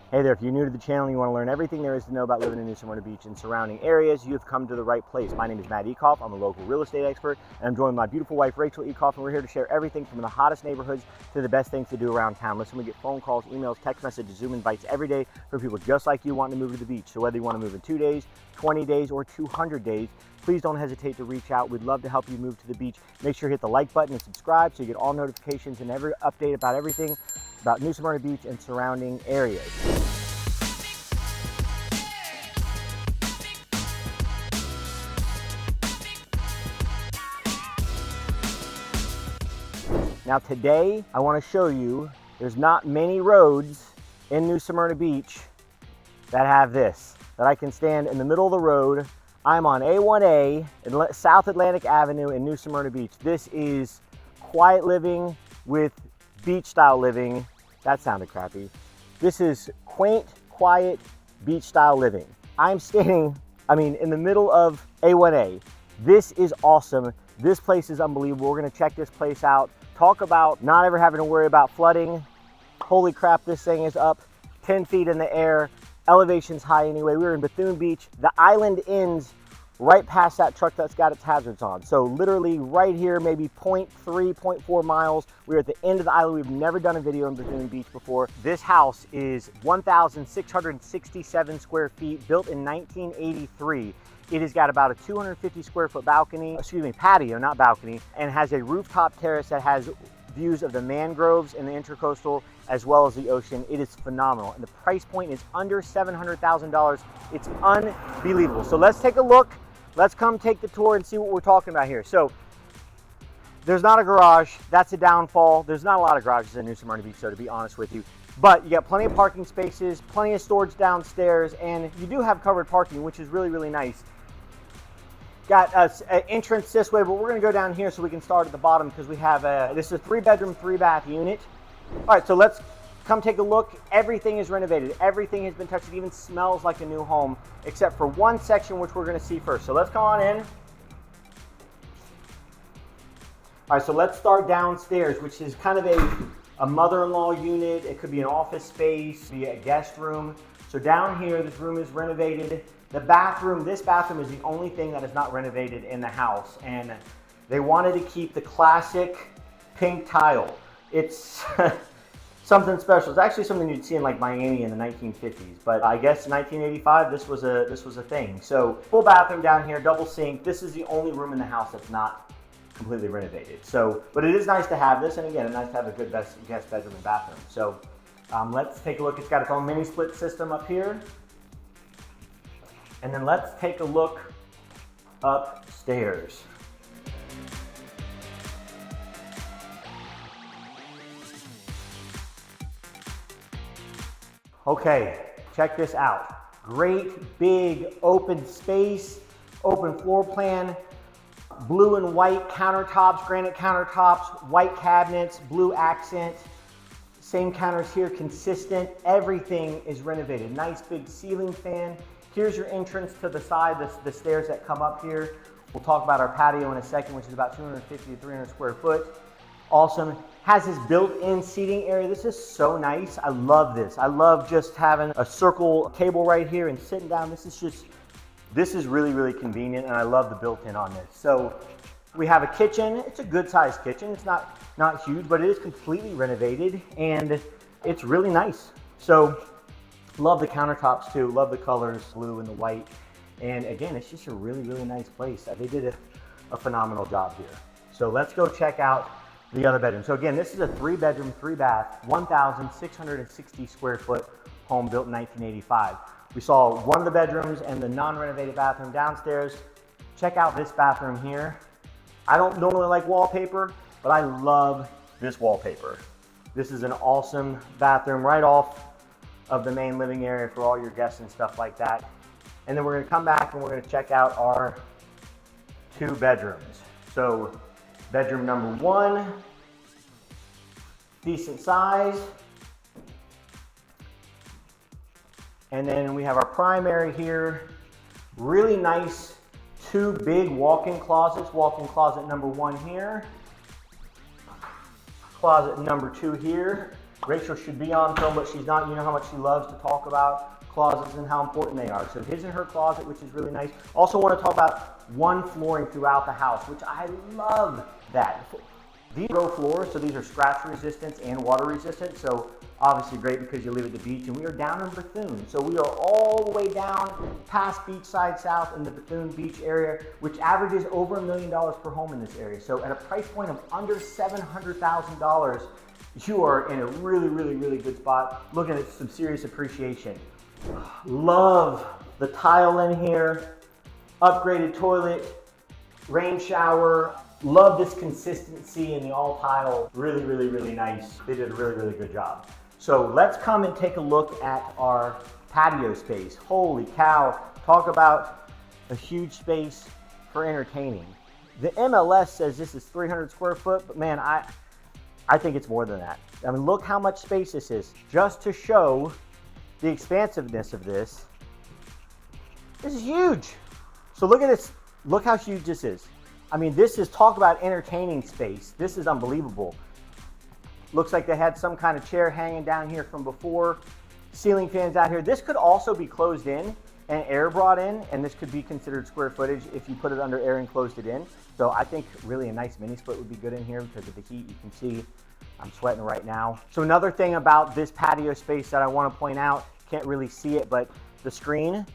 Hey there, if you're new to the channel and you want to learn everything there is to know about living in New Smyrna Beach and surrounding areas, you have come to the right place. My name is Matt Ecoff. I'm a local real estate expert, and I'm joined by my beautiful wife, Rachel Ecoff, and we're here to share everything from the hottest neighborhoods to the best things to do around town. Listen, we get phone calls, emails, text messages, Zoom invites every day from people just like you wanting to move to the beach. So whether you want to move in 2 days, 20 days, or 200 days, please don't hesitate to reach out. We'd love to help you move to the beach. Make sure you hit the like button and subscribe so you get all notifications and every update about everything about New Smyrna Beach and surrounding areas. Now today, I want to show you there's not many roads in New Smyrna Beach that have this, that I can stand in the middle of the road. I'm on A1A in South Atlantic Avenue in New Smyrna Beach. This is quiet living with beach style living. That sounded crappy. This is quaint, quiet, beach style living. I'm standing, in the middle of A1A. This is awesome. This place is unbelievable. We're gonna check this place out. Talk about not ever having to worry about flooding. Holy crap, this thing is up 10 feet in the air. Elevation's high anyway. We're in Bethune Beach. The island ends right past that truck that's got its hazards on. So literally right here, maybe 0.3, 0.4 miles. We're at the end of the island. We've never done a video in Bethune Beach before. This house is 1,667 square feet, built in 1983. It has got about a 250 square foot patio, not balcony, and has a rooftop terrace that has views of the mangroves and the intercoastal as well as the ocean. It is phenomenal. And the price point is under $700,000. It's unbelievable. So let's take a look. Let's come take the tour and see what we're talking about here. So there's not a garage. That's a downfall. There's not a lot of garages in New Smyrna Beach, so to be honest with you. But you got plenty of parking spaces, plenty of storage downstairs, and you do have covered parking, which is really, really nice. Got an entrance this way, but we're gonna go down here so we can start at the bottom because we have this is a 3-bedroom, 3-bath unit. All right, so let's come take a look. Everything is renovated. Everything has been touched. It even smells like a new home, except for one section, which we're gonna see first. So let's come on in. All right, so let's start downstairs, which is kind of a mother-in-law unit. It could be an office space, be a guest room. So down here, this room is renovated. The bathroom, this bathroom is the only thing that is not renovated in the house. And they wanted to keep the classic pink tile. It's something special. It's actually something you'd see in like Miami in the 1950s. But I guess in 1985, this was a thing. So full bathroom down here, double sink. This is the only room in the house that's not completely renovated. So, but it is nice to have this. And again, it's nice to have a good guest bedroom and bathroom. So let's take a look. It's got its own mini split system up here. And then let's take a look upstairs. Okay, check this out. Great big open space, open floor plan, blue and white countertops, granite countertops, white cabinets, blue accent. Same counters here, consistent. Everything is renovated. Nice big ceiling fan. Here's your entrance to the side, the stairs that come up here. We'll talk about our patio in a second, which is about 250 to 300 square foot. Awesome. Has this built-in seating area. This is so nice. I love this. I love just having a circle table right here and sitting down. This is really, really convenient, and I love the built-in on this. So we have a kitchen. It's a good-sized kitchen. It's not huge, but it is completely renovated, and it's really nice. So love the countertops too, love the colors, blue and the white. And again, it's just a really, really nice place. They did a phenomenal job here. So let's go check out the other bedroom. So again, this is a 3-bedroom, 3-bath, 1,660 square foot home built in 1985. We saw one of the bedrooms and the non-renovated bathroom downstairs. Check out this bathroom here. I don't normally like wallpaper, but I love this wallpaper. This is an awesome bathroom right off of the main living area for all your guests and stuff like that. And then we're gonna come back and we're gonna check out our 2 bedrooms. So bedroom number 1, decent size. And then we have our primary here, really nice 2 big walk-in closets. Walk-in closet number 1 here, closet number 2 here. Rachel should be on film, but she's not. You know how much she loves to talk about closets and how important they are. So his and her closet, which is really nice. Also want to talk about one flooring throughout the house, which I love that. These row floors, so these are scratch resistant and water resistant. So obviously great because you live at the beach, and we are down in Bethune. So we are all the way down past Beachside South in the Bethune Beach area, which averages over $1 million per home in this area. So at a price point of under $700,000, you are in a really, really, really good spot, looking at some serious appreciation. Love the tile in here, upgraded toilet, rain shower. Love this consistency in the all tile. Really, really, really nice. They did a really, really good job. So let's come and take a look at our patio space. Holy cow, talk about a huge space for entertaining. The MLS says this is 300 square foot, but man, I think it's more than that. I mean, look how much space this is. Just to show the expansiveness of this, this is huge. So look at this, look how huge this is. I mean, this is, talk about entertaining space. This is unbelievable. Looks like they had some kind of chair hanging down here from before. Ceiling fans out here. This could also be closed in and air brought in, and this could be considered square footage if you put it under air and closed it in. So I think really a nice mini split would be good in here because of the heat. You can see I'm sweating right now. So another thing about this patio space that I want to point out, can't really see it, but the screen.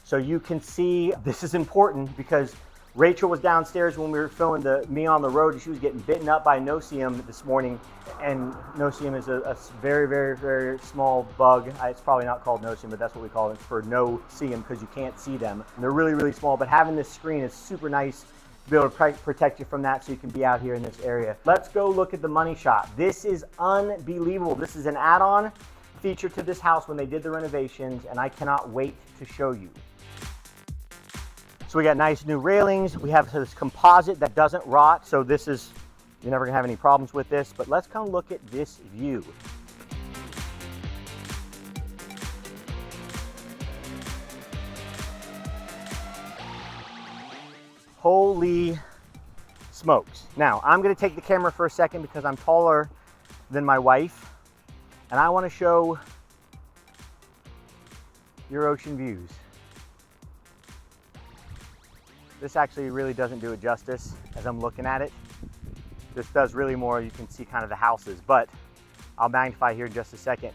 So you can see, this is important because Rachel was downstairs when we were filming the Me on the Road, and she was getting bitten up by no-see-um this morning. And no-see-um is a very, very, very small bug. It's probably not called no-see-um, but that's what we call it, for no-see-um, because you can't see them. And they're really, really small, but having this screen is super nice to be able to protect you from that so you can be out here in this area. Let's go look at the money shot. This is unbelievable. This is an add-on feature to this house when they did the renovations, and I cannot wait to show you. So we got nice new railings. We have this composite that doesn't rot. So this is, you're never gonna have any problems with this, but let's come look at this view. Holy smokes. Now I'm gonna take the camera for a second because I'm taller than my wife, and I wanna show your ocean views. This actually really doesn't do it justice as I'm looking at it. This does really more, you can see kind of the houses, but I'll magnify here in just a second.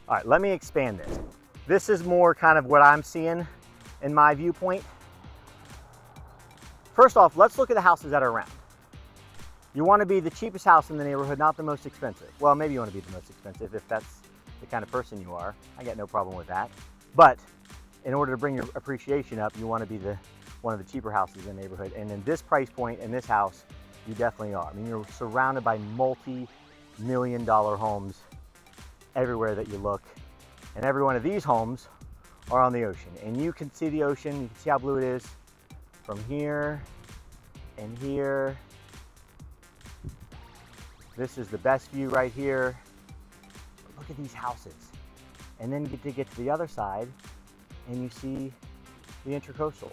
All right, let me expand this. This is more kind of what I'm seeing in my viewpoint. First off, let's look at the houses that are around. You want to be the cheapest house in the neighborhood, not the most expensive. Well, maybe you want to be the most expensive if that's the kind of person you are. I got no problem with that. But in order to bring your appreciation up, you want to be one of the cheaper houses in the neighborhood. And in this price point, in this house, you definitely are. I mean, you're surrounded by multi-million-dollar homes everywhere that you look. And every one of these homes are on the ocean. And you can see the ocean, you can see how blue it is from here and here. This is the best view right here. But look at these houses. And then you get to the other side and you see the intercoastal.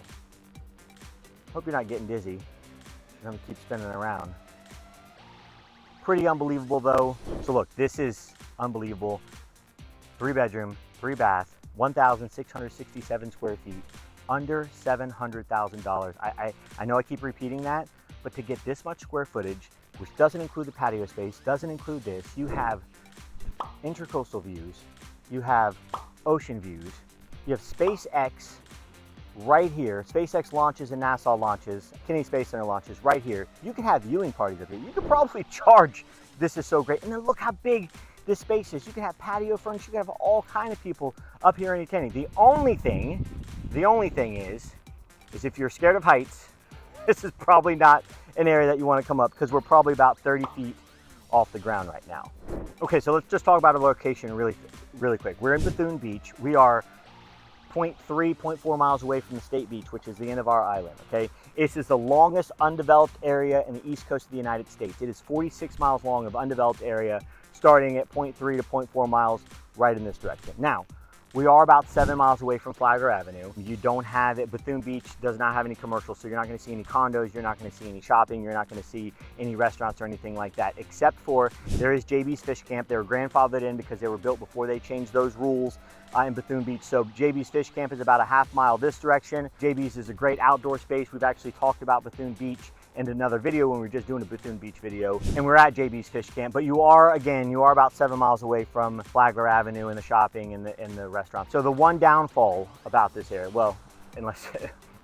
Hope you're not getting dizzy. I'm gonna keep spinning around. Pretty unbelievable though. So look, this is unbelievable. 3-bedroom, 3-bath, 1,667 square feet, under $700,000. I know I keep repeating that, but to get this much square footage, which doesn't include the patio space, doesn't include this, you have intercoastal views, you have ocean views, you have SpaceX right here. SpaceX launches and NASA launches, Kennedy Space Center launches right here. You can have viewing parties up here. You could probably charge, this is so great. And then look how big this space is. You can have patio furniture, you can have all kind of people up here entertaining. The only thing is if you're scared of heights, this is probably not an area that you want to come up because we're probably about 30 feet off the ground right now. Okay, so let's just talk about our location really quick. We're in Bethune Beach. We are 0.4 miles away from the State Beach, which is the end of our island, okay? This is the longest undeveloped area in the east coast of the United States. It is 46 miles long of undeveloped area, starting at 0.3 to 0.4 miles right in this direction. Now, We are about 7 miles away from Flagler Avenue. You don't have it. Bethune Beach does not have any commercials, so you're not going to see any condos, you're not going to see any shopping, you're not going to see any restaurants or anything like that, except for there is JB's Fish Camp. They were grandfathered in because they were built before they changed those rules in Bethune Beach. So JB's Fish Camp is about a half mile this direction. JB's is a great outdoor space. We've actually talked about Bethune Beach in another video when we were just doing a Bethune Beach video, and we're at JB's Fish Camp. But you are about 7 miles away from Flagler Avenue and the shopping and the restaurant. So the one downfall about this area, well, unless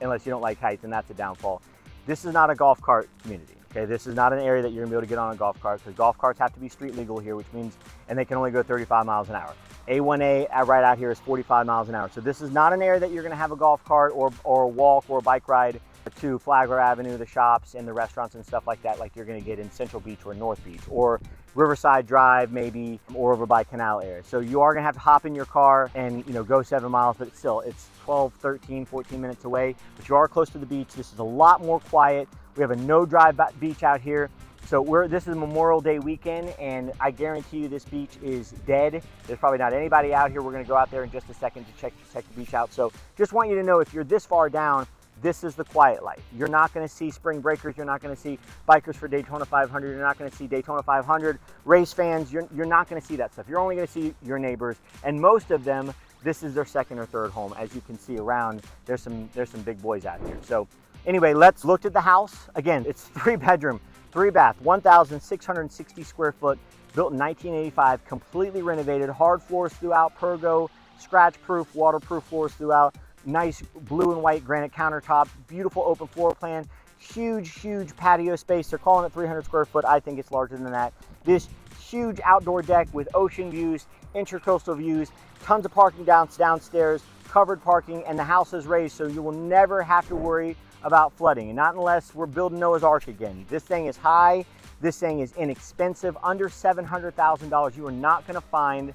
you don't like heights, and that's a downfall, this is not a golf cart community. Okay, this is not an area that you're gonna be able to get on a golf cart, because golf carts have to be street legal here, which means, and they can only go 35 miles an hour. A1A right out here is 45 miles an hour. So this is not an area that you're gonna have a golf cart or a walk or a bike ride to Flagler Avenue, the shops and the restaurants and stuff like that, like you're gonna get in Central Beach or North Beach or Riverside Drive maybe, or over by Canal area. So you are gonna have to hop in your car and go 7 miles, but still it's 12, 13, 14 minutes away, but you are close to the beach. This is a lot more quiet. We have a no drive beach out here. So this is Memorial Day weekend, and I guarantee you this beach is dead. There's probably not anybody out here. We're gonna go out there in just a second to check the beach out. So just want you to know, if you're this far down, this is the quiet life. You're not gonna see spring breakers. You're not gonna see bikers for Daytona 500. You're not gonna see Daytona 500 race fans. You're not gonna see that stuff. You're only gonna see your neighbors, and most of them, this is their second or third home. As you can see around, there's some big boys out here. So anyway, let's look at the house. Again, it's 3-bedroom, 3-bath, 1,660 square foot, built in 1985, completely renovated, hard floors throughout, pergo, scratch-proof, waterproof floors throughout, nice blue and white granite countertop, beautiful open floor plan, huge patio space. They're calling it 300 square foot. I think it's larger than that. This huge outdoor deck with ocean views, intercoastal views, tons of parking downstairs, covered parking, and the house is raised, so you will never have to worry about flooding, and not unless we're building Noah's Ark again. This thing is high. This thing is inexpensive, under $700,000. You are not going to find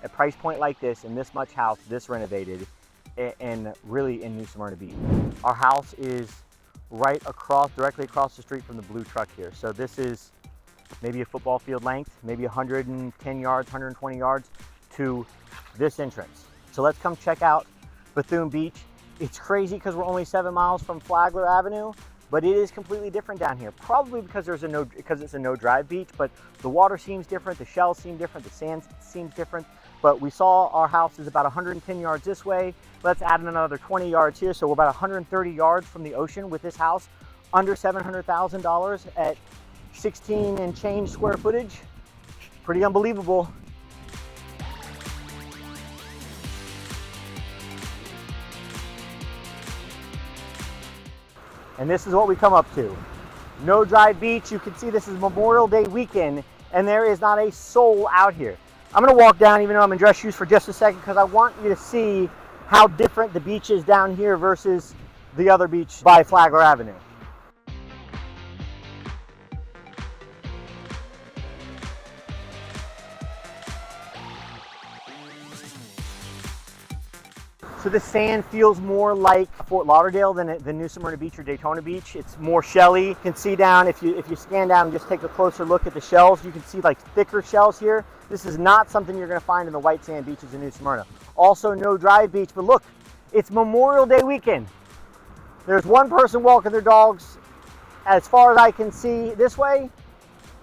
a price point like this in this much house, this renovated, and really in New Smyrna Beach. Our house is directly across the street from the blue truck here. So this is maybe a football field length, maybe 110 yards, 120 yards to this entrance. So let's come check out Bethune Beach. It's crazy because we're only 7 miles from Flagler Avenue, but it is completely different down here. Probably because it's a no drive beach, but the water seems different, the shells seem different, the sand seems different. But we saw our house is about 110 yards this way. Let's add another 20 yards here. So we're about 130 yards from the ocean with this house, under $700,000 at 16 and change square footage. Pretty unbelievable. And this is what we come up to. No drive beach. You can see this is Memorial Day weekend, and there is not a soul out here. I'm gonna walk down, even though I'm in dress shoes, for just a second, because I want you to see how different the beach is down here versus the other beach by Flagler Avenue. So the sand feels more like Fort Lauderdale than New Smyrna Beach or Daytona Beach. It's more shelly. You can see down, if you scan down and just take a closer look at the shells, you can see like thicker shells here. This is not something you're gonna find in the white sand beaches in New Smyrna. Also no drive beach, but look, it's Memorial Day weekend. There's one person walking their dogs as far as I can see this way,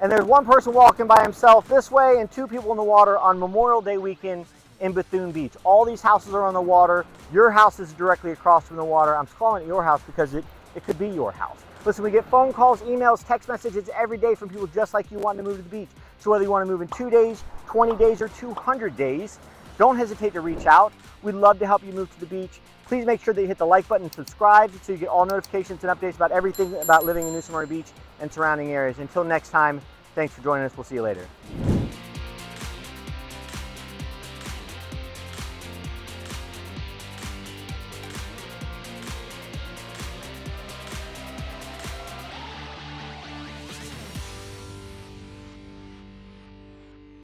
and there's one person walking by himself this way, and 2 people in the water on Memorial Day weekend in Bethune Beach. All these houses are on the water. Your house is directly across from the water. I'm calling it your house because it could be your house. Listen, we get phone calls, emails, text messages every day from people just like you wanting to move to the beach. So whether you want to move in 2 days, 20 days, or 200 days, don't hesitate to reach out. We'd love to help you move to the beach. Please make sure that you hit the like button and subscribe so you get all notifications and updates about everything about living in New Smyrna Beach and surrounding areas. Until next time, thanks for joining us. We'll see you later.